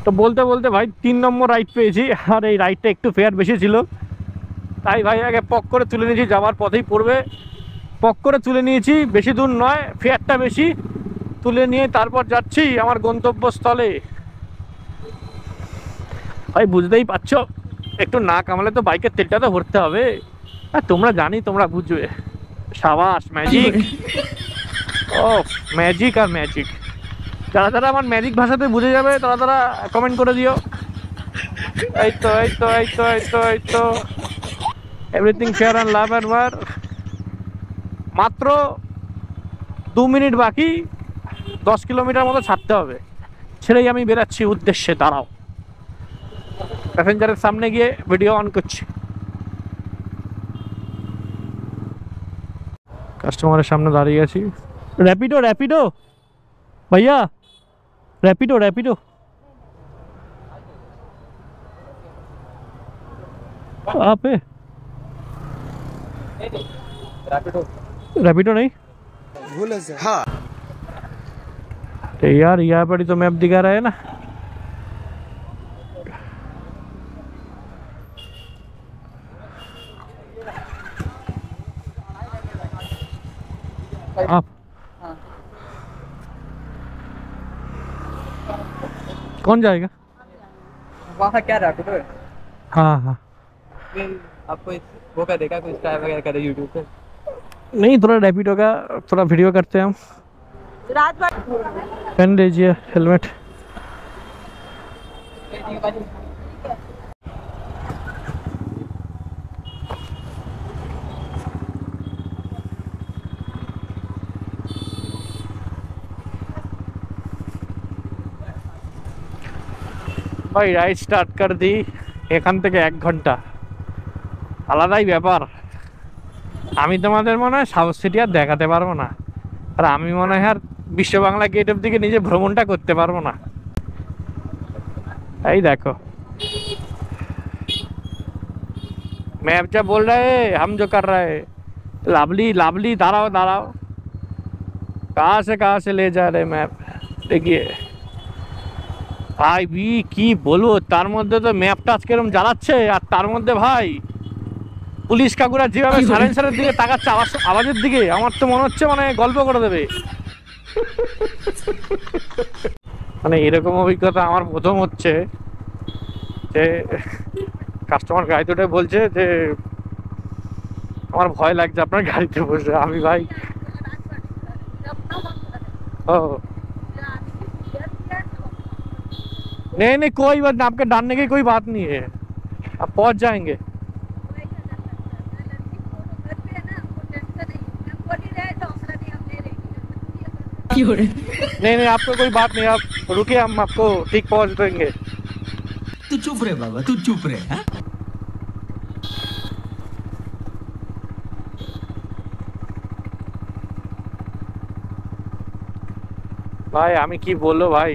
তো বলতে বলতে ভাই 3 নম্বর রাইড পেয়েছি, আর এই রাইডটা একটু ফেয়ার বেশি ছিল, তাই ভাই আগে পক করে তুলে নিয়েছি, যাওয়ার পথেই পড়বে, পক করে তুলে নিয়েছি, বেশি দূর নয়, ফেয়ারটা বেশি, তুলে নিয়ে তারপর যাচ্ছি আমার গন্তব্যস্থলে। ভাই বুঝতেই পারছো, একটু না কামালে তো বাইকের তেলটা তো ভরতে হবে, আর তোমরা জানি তোমরা বুঝবে। সাবাস ম্যাজিক, ও ম্যাজিক আর ম্যাজিক। যারা যারা আমার ম্যাজিক ভাষাতে বুঝে যাবে তারা তারা কমেন্ট করে দিও। এই তো এই তো এই তো এই তো এই তো everything fair and love and war. মাত্র 2 মিনিট বাকি, 10 কিলোমিটার মতো ছাড়তে হবে, ছেড়েই আমি বেরাচ্ছি উদ্দেশ্যে। দাঁড়াও, প্যাসেঞ্জারের সামনে গিয়ে ভিডিও অন করছি। কাস্টমারের সামনে দাঁড়িয়ে আছি। रैपिडो रैपिडो भैया, रैपिडो रैपिडो। आप है रैपिडो? रैपिडो नहीं भूल है सर। हाँ यार यहाँ पर ही तो मैप दिखा रहा है ना। आप कौन जाएगा? वहाँ क्या रैपिडो है? हाँ हाँ आपको वो कर देगा कुछ ट्राई वगैरह करे यूट्यूब पे? नहीं, थोड़ा रैपिडो का थोड़ा वीडियो करते हैं हम। रात भर पहन लीजिए हेलमेट। ভাই রাইড স্টার্ট कर दी, এখান থেকে 1 ঘন্টা, আলাদাই ব্যাপার। আমি তোমাদের মনে হয় সাউথ সিটি আর দেখাতে পারবো না, আর আমি মনে হয় আর বিশ্ব বাংলা গেট অব দিকে নিজে ভ্রমণটা করতে পারবো না। এই দেখো मैप जब बोल रहा है हम जो कर रहे हैं। लाभली लाभली दाঁড়াও दाঁড়াও, कहाँ से ले जा रहे मैप। देखिए ভাই কি বলবো, তার মধ্যে তো ম্যাপটা আজকে এরকম জ্বালাচ্ছে, আর তার মধ্যে ভাই পুলিশ কাকুরা যেভাবে সাইলেন্সারের দিকে তাকাচ্ছে, আওয়াজের দিকে, আমার তো মনে হচ্ছে মানে গল্প করে দেবে। মানে এরকম অভিজ্ঞতা আমার প্রথম হচ্ছে যে কাস্টমার গাড়িতে উঠে বলছে যে আমার ভয় লাগছে আপনার গাড়িতে বসে। আমি ভাই ओ नहीं नहीं कोई बात नहीं, आपके डालने की कोई बात नहीं है, आप पहुंच जाएंगे। नहीं नहीं आपको कोई बात नहीं, आप रुकिए, हम आपको ठीक पहुंच देंगे। तू चुप रहे बाबा, तू चुप रहे। ভাই আমি কি বলবো ভাই,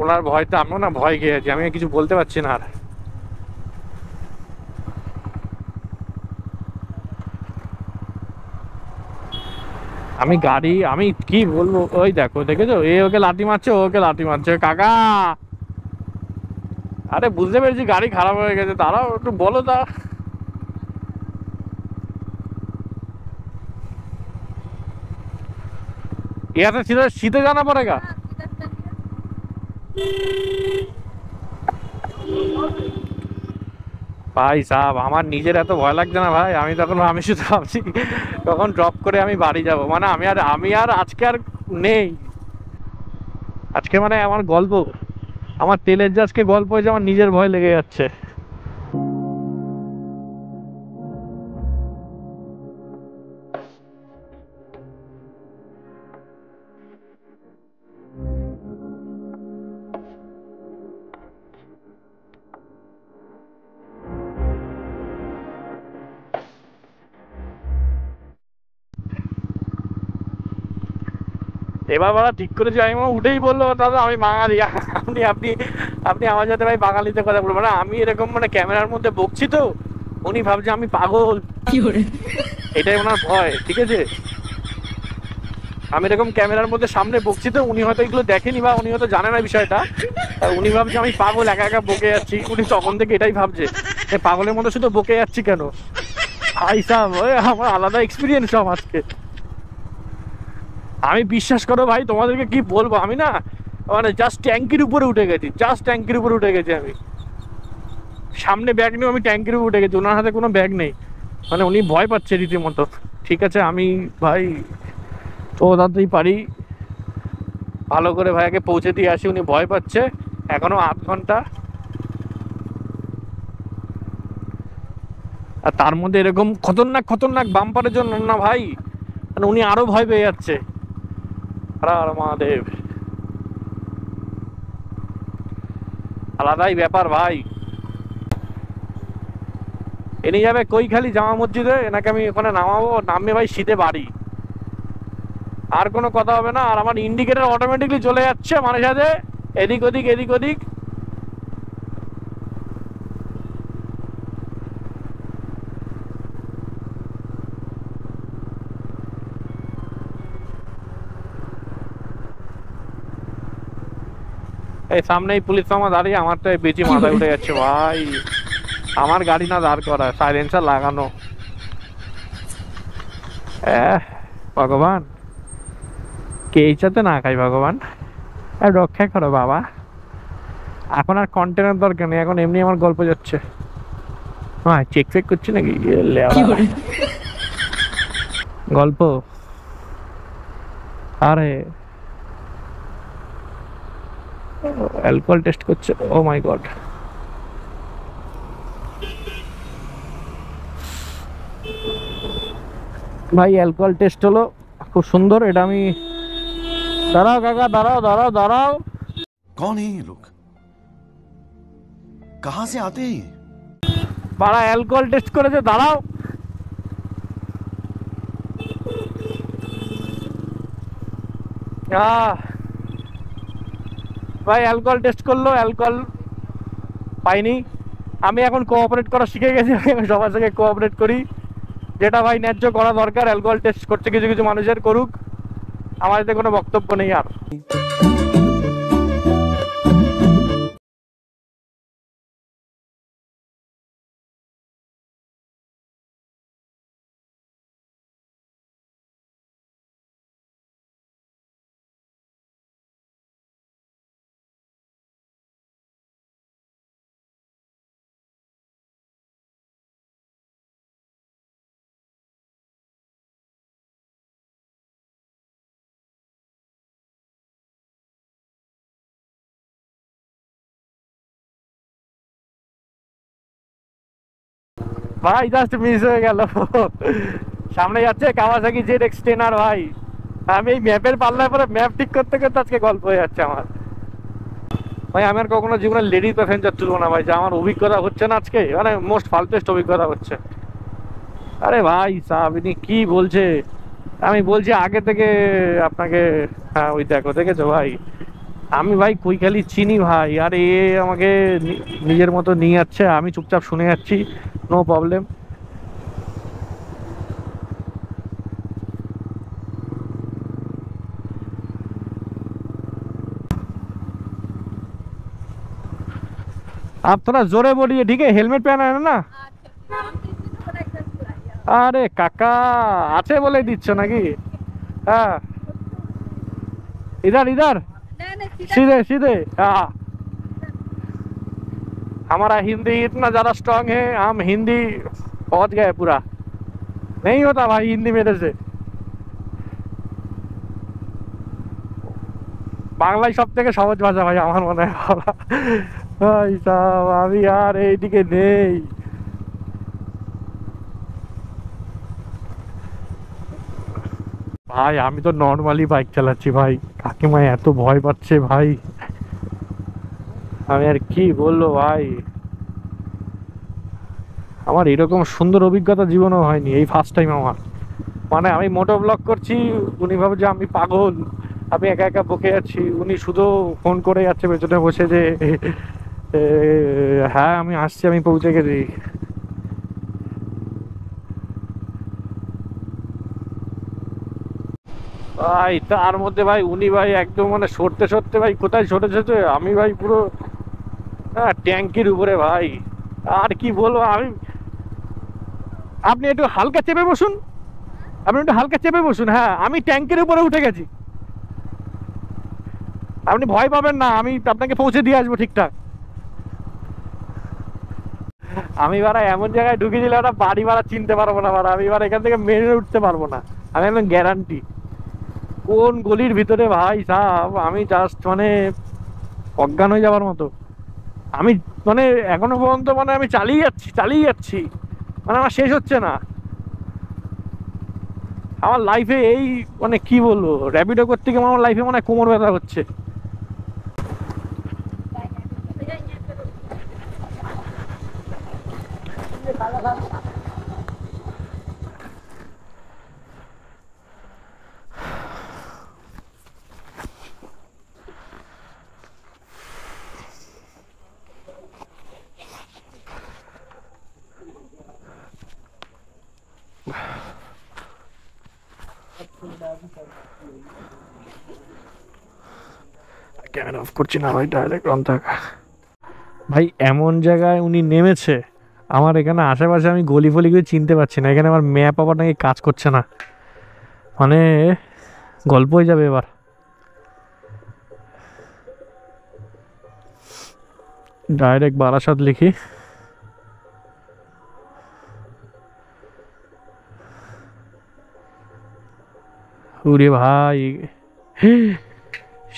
ওনার ভয়তে আমিও না ভয় খেয়ে আছি, আমি কিছু বলতে পারছি না। আর আমি গাড়ি আমি কি বলবো, ওই দেখো দেখেছো, এ ওকে লাঠি মারছে, ওকে লাঠি মারছে। কাকা আরে বুঝতে পেরেছি গাড়ি খারাপ হয়ে গেছে, দাঁড়াও একটু বলো তা। यहाँ से सीधे सीधे जाना पड़ेगा। ভাই সাহেব আমার নিজের এত ভয় লাগছে না ভাই, আমি তখন আমি শুধু ভাবছি কখন ড্রপ করে আমি বাড়ি যাব। মানে আমি আর আজকে আর নেই, আজকে মানে আমার গল্প, আমার তেলের যে আজকে গল্প হয়েছে, আমার নিজের ভয় লেগে যাচ্ছে। এবার বলা ঠিক করেছি, আমি উঠেই বললো দাদা আমি বাঙালি, আপনি আপনি আপনি আমার সাথে ভাই বাঙালিতে কথা বলবো না। আমি এরকম মানে ক্যামেরার মধ্যে বকছি তো, উনি ভাবছে আমি পাগল, এটাই ওনার ভয়। ঠিক আছে আমি এরকম ক্যামেরার মধ্যে সামনে বকছি তো উনি হয়তো এগুলো দেখেনি বা উনি হয়তো জানে না বিষয়টা। উনি ভাবছে আমি পাগল, একা একা বকে যাচ্ছি। উনি তখন থেকে এটাই ভাবছে পাগলের মতো শুধু বকে যাচ্ছি কেন। ভাই সাহেব আমার আলাদা এক্সপিরিয়েন্স সব আজকে। আমি বিশ্বাস করো ভাই তোমাদেরকে কি বলবো, আমি না মানে জাস্ট ট্যাঙ্কির উপরে উঠে গেছি, জাস্ট ট্যাঙ্কির উপরে উঠে গেছি। আমি সামনে ব্যাগ নিয়ে আমি ট্যাঙ্কির উপরে উঠে গেছি, ওনার হাতে কোনো ব্যাগ নেই, মানে উনি ভয় পাচ্ছে রীতিমতো। ঠিক আছে আমি ভাই তো তাতেই পারি ভালো করে ভাইয়াকে পৌঁছে দিয়ে আসি, উনি ভয় পাচ্ছে। এখনো আধ ঘন্টা, আর তার মধ্যে এরকম খতরনাক খতরনাক বাম্পারের জন্য না ভাই, মানে উনি আরো ভয় পেয়ে যাচ্ছে। আর মহাদেব আলাদাই ব্যাপার ভাই। এনে যাবে কৈখালি জামা মসজিদে, এনাকে আমি ওখানে নামাবো, নামবে ভাই শীতে বাড়ি, আর কোনো কথা হবে না। আর আমার ইন্ডিকেটর অটোমেটিকলি চলে যাচ্ছে মানে সাথে এদিক ওদিক এদিক ওদিক। এই সামনেই পুলিশ আমার দাঁড়িয়ে, আমার তো বেশি মাথায় উঠে যাচ্ছে ভাই। আমার গাড়ি না দাঁড় করা, সাইলেন্সার লাগানো। ভগবান কে ইচ্ছাতে না খাই ভগবান, রক্ষা করো বাবা। এখন আর কন্টেনার দরকার নেই, এখন এমনি আমার গল্প যাচ্ছে। হ্যাঁ চেক ফেক করছি নাকি গল্প। আরে অ্যালকোহল টেস্ট করছে, ও মাই গড। ভাই অ্যালকোহল টেস্ট হলো, খুব সুন্দর। এটা আমি, দাঁড়াও কাকা দাঁড়াও দাঁড়াও দাঁড়াও। कौन है ये लोग? कहां से आते हैं? বাড়া অ্যালকোহল টেস্ট করেছে, দাঁড়াও। ভাই অ্যালকোহল টেস্ট করলো, অ্যালকোহল পাইনি। আমি এখন কোঅপারেট করা শিখে গেছি, আমি সবার সঙ্গে কোঅপারেট করি, যেটা ভাই ন্যায্য করা দরকার। অ্যালকোহল টেস্ট করছে কিছু কিছু মানুষের, করুক, আমার এতে কোনো বক্তব্য নেই আর। ভাই জাস্ট মিস হয়ে গেল, সামনে যাচ্ছে কাওয়াসাকি ZX-10 ভাই। আমি এই ম্যাপের পাল্লায় পরে ম্যাপ ঠিক করতে করতে আজকে গল্প হয়ে যাচ্ছে আমার। ভাই আমি আর কখনো জীবনে লেডি প্যাসেঞ্জার তুলবো না ভাই, যা আমার অভিজ্ঞতা হচ্ছে না আজকে, মানে মোস্ট ফালতুস্ট অভিজ্ঞতা হচ্ছে। আরে ভাই সাহেব ইনি কি বলছে, আমি বলছি আগে থেকে আপনাকে। হ্যাঁ ওই দেখো, দেখেছো ভাই, আমি ভাই কৈখালি চিনি ভাই, আর এ আমাকে নিজের মতো নিয়ে যাচ্ছে, আমি চুপচাপ শুনে যাচ্ছি, নো প্রবলেম। आप थोड़ा जोरे बोलिए ठीक है, हेलमेट पहना है ना। আরে কাকা আছে বলে দিচ্ছ নাকি? হ্যাঁ इधर इधर सीधे सीधे। हाँ हमारा हिंदी इतना ज्यादा स्ट्रांग है, हम हिंदी पहुंच गए पूरा, नहीं होता भाई हिंदी मेरे से। বাংলায় সব থেকে সহজ ভাষা ভাই আমার মনে হয় বলা। ভাই সাহেব আমি আর এইদিকে নেই। ভাই আমি তো নর্মালি বাইক চালাচ্ছি ভাই, কাকিমা এত ভয় পাচ্ছে ভাই, আমি আর কি বলবো ভাই। আমার এরকম সুন্দর অভিজ্ঞতা জীবনেও হয়নি, এই ফার্স্ট টাইম আমার। মানে আমি মোটো ব্লগ করছি, উনি ভাবছে আমি পাগল, আমি একা একা বকে যাচ্ছি, উনি শুধু ফোন করে যাচ্ছে পেছনে বসে যে হ্যাঁ আমি আসছি, আমি পৌঁছে গেছি। ভাই তার মধ্যে ভাই উনি ভাই একদম মানে সরতে সরতে ভাই কোথায় সরেছে, আমি ভাই পুরো ট্যাঙ্কির উপরে ভাই। আর কি বলবো আমি, আপনি একটু হালকা চেপে বসুন, আপনি একটু হালকা চেপে বসুন। হ্যাঁ আমি ট্যাঙ্কির উপরে উঠে গেছি, আপনি ভয় পাবেন না, আমি আপনাকে পৌঁছে দিয়ে আসবো ঠিকঠাক। আমি বারা এমন জায়গায় ঢুকে দিলে ওরা বাড়ি ভাড়া চিনতে পারবো না বারা, আমি এবার এখান থেকে মেরে উঠতে পারবো না, আমি একদম গ্যারান্টি। কোন গলির ভিতরে ভাই সাহেব, আমি জাস্ট মানে অজ্ঞান হয়ে যাওয়ার মতো। আমি মানে এখনো পর্যন্ত মানে আমি চালিয়ে যাচ্ছি, মানে আমার শেষ হচ্ছে না। আমার লাইফে এই মানে কি বলবো, র্যাপিডো করতে গিয়ে আমার লাইফে মানে কোমর ব্যথা হচ্ছে। ক্যামেরা অফ করছি না ভাই, ডাইরেক্ট অন থাক। ভাই এমন জায়গায় উনি নেমেছে, আমার এখানে আশেপাশে আমি গলি ফলি করে চিনতে পারছি না, এখানে আমার ম্যাপ আবার নাকি কাজ করছে না, মানে গল্প হয়ে যাবে এবার। ডাইরেক্ট বারাসাত লিখি। ওরে ভাই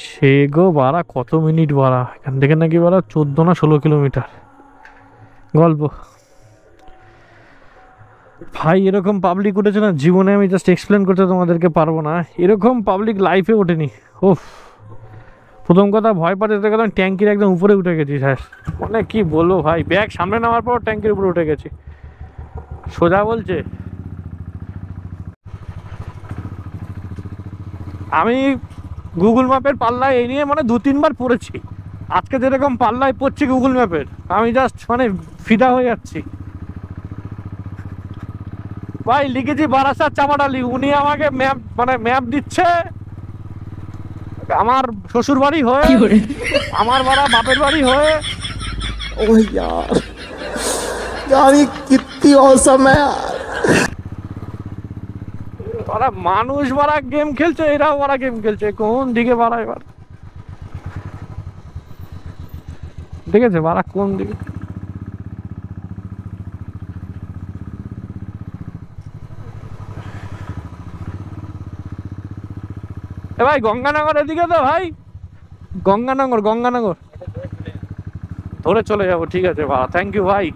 সে গো বাড়া, কত মিনিট বাড়া, এখান থেকে নাকি বাড়া 14 না 16 কিলোমিটার। গল্প ভাই, এরকম পাবলিক উঠেছে না জীবনে, আমি জাস্ট এক্সপ্লেন করতে তোমাদেরকে পারবো না, এরকম পাবলিক লাইফে ওঠেনি। ওফ, প্রথম কথা ভয় পাচ্ছে তো, একদম ট্যাঙ্কির একদম উপরে উঠে গেছি স্যার, মানে কি বলবো ভাই, ব্যাগ সামনে নেওয়ার পর ট্যাঙ্কির উপরে উঠে গেছি সোজা বলছে। আমি গুগল ম্যাপের পাল্লায় এই নিয়ে মানে 2-3 বার পড়েছি, আজকে যেরকম পাল্লায় পড়ছি গুগল ম্যাপের, আমি জাস্ট মানে ফিদা হয়ে যাচ্ছি ভাই। লিখেছি বারাসাত চাপাডালি, উনি আমাকে ম্যাপ মানে ম্যাপ দিচ্ছে আমার শ্বশুর বাড়ি হয়ে, আমার বাপের বাড়ি হয়ে। ओह यार यार ये कितनी औसम है यार। ওরা মানুষ মারা গেম খেলছে, এরাও মারা গেম খেলছে, কোন দিকে বাড়া এবার দেখেছে বাড়া কোন দিকে। এ ভাই গঙ্গানগর এদিকে তো ভাই, গঙ্গানগর ধরে চলে যাবো, ঠিক আছে বাড়া, থ্যাংক ইউ ভাই।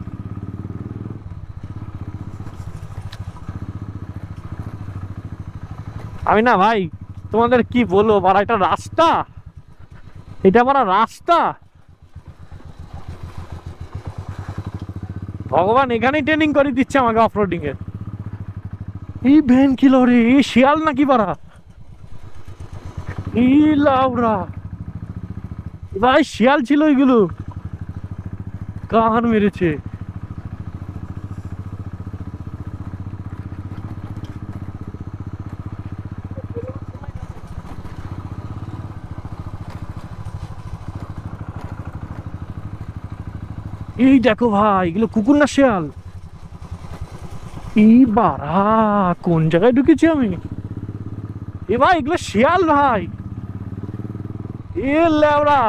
আমি না ভাই তোমাদের কি বলবো বাড়া, এটা রাস্তা, এটা বাড়া রাস্তা, ভগবান এখানেই ট্রেনিং করে দিচ্ছে আমাকে অফরোডিং এর। এই ভ্যান কি লরে, এই শিয়াল নাকি বাড়া, এই লাউরা ভাই, শিয়াল ছিল এগুলো, কান মেরেছে। এই দেখো ভাই, এগুলো কুকুর না শিয়াল, এই বাড়া কোন জায়গায় ঢুকেছি আমি, এ ভাই এগুলো শিয়াল ভাই, এ লেওরা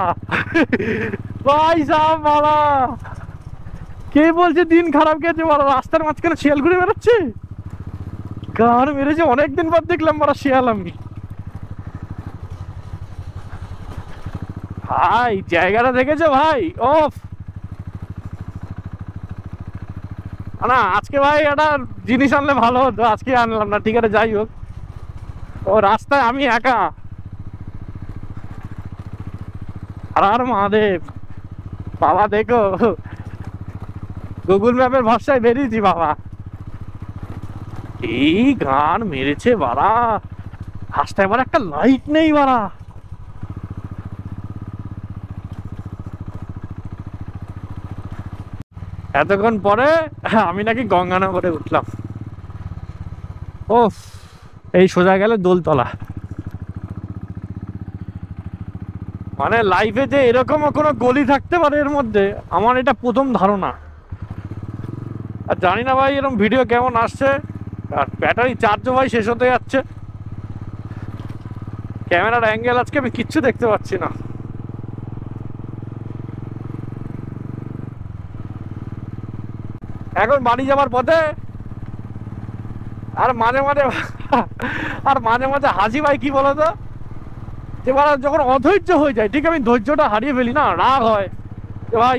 ভাই সাহেব বাড়া, কে বলছে দিন খারাপ গেছে বাড়া, রাস্তার মাঝখানে শিয়াল ঘুরে বেড়াচ্ছে, কার মেরেছে, অনেকদিন পর দেখলাম বাড়া শিয়াল আমি। ভাই জায়গাটা দেখেছো ভাই, ওফ না আজকে ভাই একটা জিনিস আনলে ভালো হতো, আজকে আনলাম না, ঠিক আছে যাই হোক। ও রাস্তায় আমি একা, আর মহাদেব বাবা, দেখো গুগল ম্যাপের ভরসায় বেরিয়েছি বাবা। এই গান মেরেছে বাড়া, রাস্তায় এবার একটা লাইট নেই বাড়া, এতক্ষণ পরে আমি নাকি গঙ্গানগরে উঠলাম। ওফ, এই সোজা গেলে দোলতলা, মানে লাইফে যে এরকমও কোনো গলি থাকতে পারে এর মধ্যে, আমার এটা প্রথম ধারণা। আর জানি না ভাই এরকম ভিডিও কেমন আসছে। আর ব্যাটারি চার্জও ভাই শেষ হতে যাচ্ছে। ক্যামেরার অ্যাঙ্গেল আজকে আমি কিচ্ছু দেখতে পাচ্ছি না। এখন বাড়ি যাবার পথে আর মাঝে মাঝে হাসি ভাই, কি বলতো, এবার যখন অধৈর্য হয়ে যায়, ঠিক আমি ধৈর্যটা হারিয়ে ফেলি না, রাগ হয় যে ভাই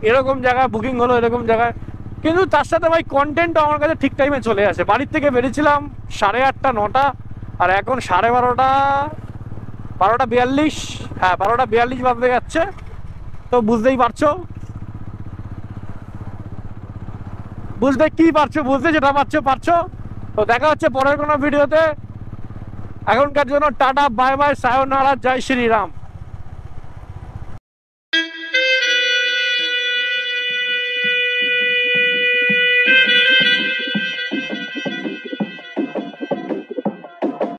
এরকম জায়গায় বুকিং হলো, এরকম জায়গায়, কিন্তু তার সাথে ভাই কন্টেন্টও আমার কাছে ঠিক টাইমে চলে আসে। বাড়ির থেকে বেরিয়েছিলাম 8:30 9টা, আর এখন 12:30 12:42, হ্যাঁ 12:42 বাজতে যাচ্ছে। তো বুঝতেই পারছো, বুঝতে যেটা পারছো। তো দেখা হচ্ছে পরের কোনো ভিডিওতে। এখনকার জন্য টাটা, বাই বাই, সায়োনারা, জয় শ্রীরাম।